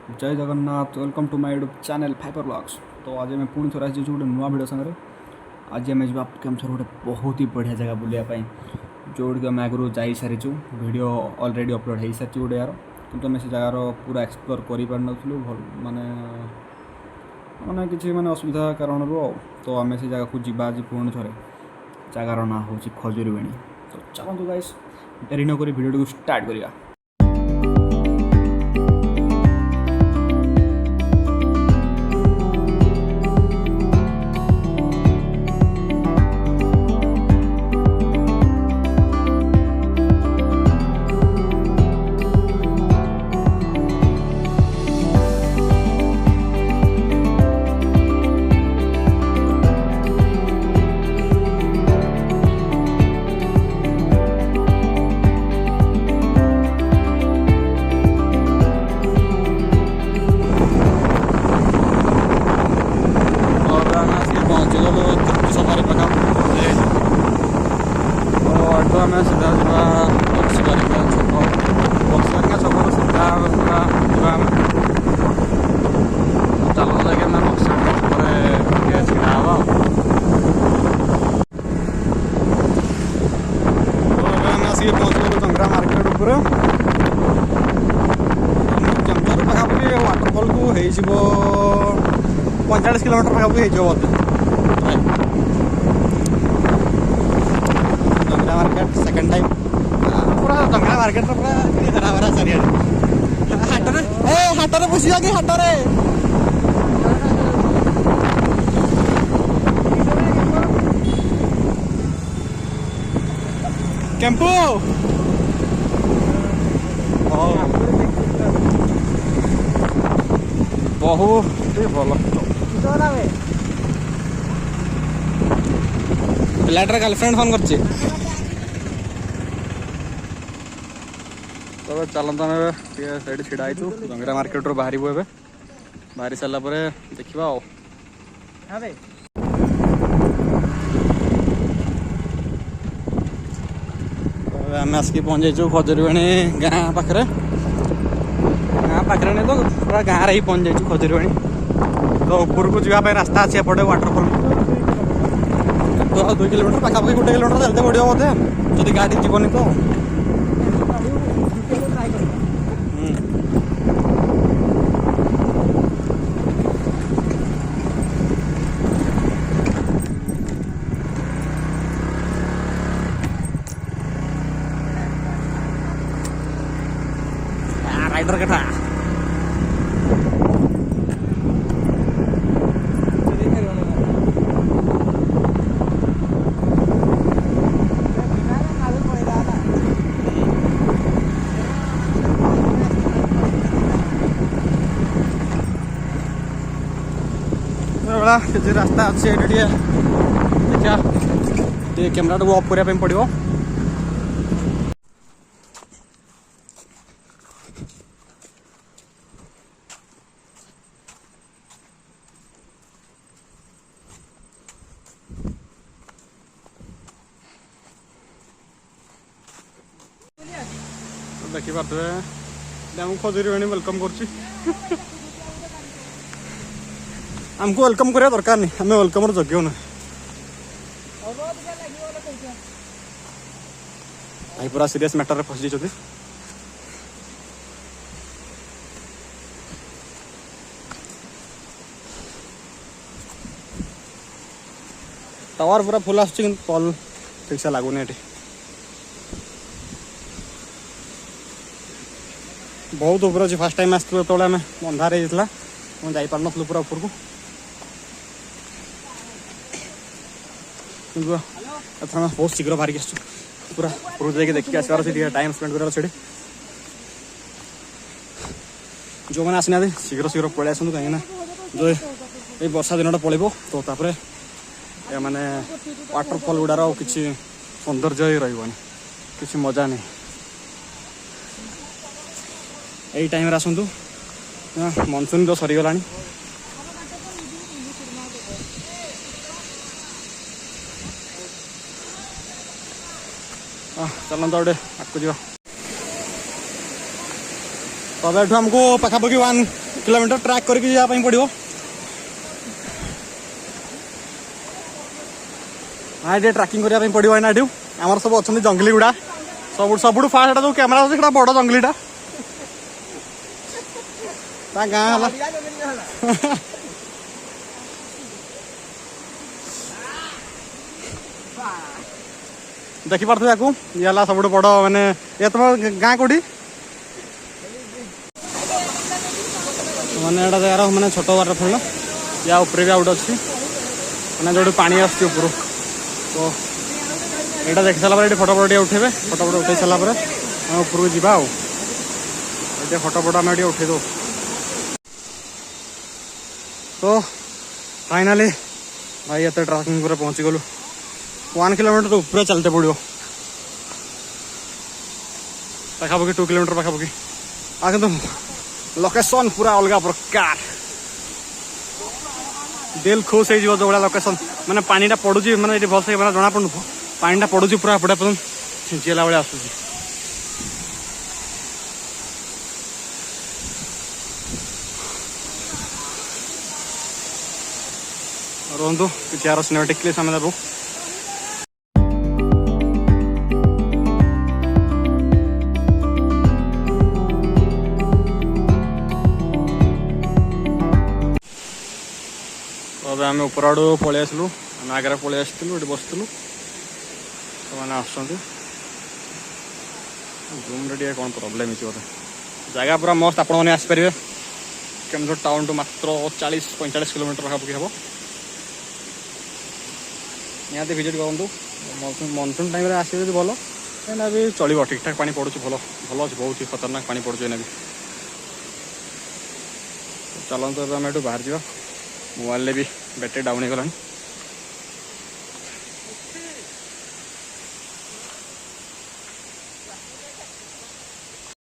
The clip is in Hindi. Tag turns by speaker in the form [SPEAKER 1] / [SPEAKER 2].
[SPEAKER 1] जय Jagannath welcome to my YouTube channel Fiber Blogs. तो आज मैं पुणी थोड़ा गोटे नुआ भिड सागर आज आम जा केमझर गोटे बहुत ही बढ़िया जगह बुलायापाई जो आम आगु जा सारी वीडियो ऑलरेडी अपलोड हो सारी गोटे यार कि आम से जगार पूरा एक्सप्लोर कर भल माने माने किसी माने असुविधा कारण तो आम से जगह को जीवा आज पुणी थे जगार ना हूँ खजुरीवेणी। तो चलते गाइस डेरी नक भिडियो को स्टार्ट करिया। आम सीधा बक्सबारिका छक सीधा पूरा जाम चल लगे बक्सबारिका छक छड़ा हाँ आम आसिक पहुँचल जंगरा मार्केट उपर जंगल पाखापाखि वाटरफल को हो 45 किलोमीटर पाखापाखि हो मार्केट सेकंड टाइम पूरा जंगला मार्केट पूरा हरा भरा चारिआडे हाटरे बसिया कि हाटरे कैंपू बहुत भल पिलाटर गर्लफ्रेंड फोन कर तो चलता सैड छिड़ा हो जंगरा मार्केट रू बाहर ए बाहरी सारापर देखा आम आसिक पहुँच जाइए खजुरीवेणी गाँ पाखे नहीं तो पूरा गाँव ही पहुँच जाइए खजुरीवेणी। तो ऊपर को जावाई रास्ता अच्छे एपटे वाटरफल तो 2 किलोमीटर पाखापाखि 1 किलोमीटर चलते पड़ो बोधे जदि गाड़ी जीवन तो राइडर कथा किसी रास्ता अच्छे देखा कैमेरा टाक अफ करने पड़ो। देखिपे आमको खजुरीवेणी वेलकम कर आमको वेलकम करा दरकार नहीं आम वेलकम जग्य ना भाई पूरा सीरियस मैटर फसी जाइए। टावर पूरा फुल आस कल ठीक से लगुनि ये बहुत ऊपर अच्छे फास्ट टाइम आसलु जो आम अंधार होता मुझे पार्न पूरा ऊपर को एथर बहुत शीघ्र बाहर पूरा ऊपर जाके देखिए आसबार अच्छे टाइम स्पेंड कर जो मैंने आसना शीघ्र शीघ्र पलि आसतु कहीं जो ये वर्षा दिन पलैब तो तापर माने वाटरफल गुड़ार किसी सौंदर्य ही रही किसी मजा नहीं यही टाइम आसतु मनसून तो सरीगला चलता गोटे आगे जा तब एठू आमको पाखापाखि 1
[SPEAKER 2] किलोमीटर ट्रैक करके जावाई पड़ो। हाँ ये ट्रैकिंग करने पड़ो ना ये आमर सब अच्छा जंगली गुड़ा सब सब फास्ट जो कैमेरा अच्छे बड़ जंगलीटा गाँ देखी पार्थ या ये सब बड़ मानने ये तुम गाँ कौटी मैंने जगार मैंने छोट वाटर फल या उपरे भी आउट अच्छी मैंने जो पानी आसपर तो यहाँ देख सारा ये फटो फटो उठे फटो फटो उठे सारापर उपरको जावा फटो फटो आम उठे दो। तो फाइनाली भाई ये ट्रैकिंग पूरा पहुँची गलु 1 किलोमीटर तो ऊपर चलते पड़ो पाखापाखि 2 किलोमीटर पाखापाखि आ कि लोकेशन पूरा अलग प्रकार दिल खुश हो जो भाया लोकेशन मैंने पानीटा पड़ू मैंने ये भलसे मैंने जना पड़ू पानीटा पड़ू पूरा एपटे पर्यटन छिंचीला भाया आसूँ रुहतु कि यार सिनेमेटिक क्लिप्स आम देबू। अब आम ऊपर आड़ पलि आसलु आम आगे पलि आसलु ये बसलु मैंने आसम रे कौन प्रोब्लेम हो जगह पूरा मस्त आपण मैंने आसपारे केन्दुझर टाउन टू मात्र 40-45 किलोमीटर पाखापाखि हम निहाती विजिट करूँ मनसून टाइम आसे भल एना भी चलो ठीक ठाक पानी पड़ू भल भल अच्छे बहुत ही खतरनाक पानी पड़ू एना भी चलते आम ये बाहर जा मोबाइल भी बैटेरी डाउन हो गलानी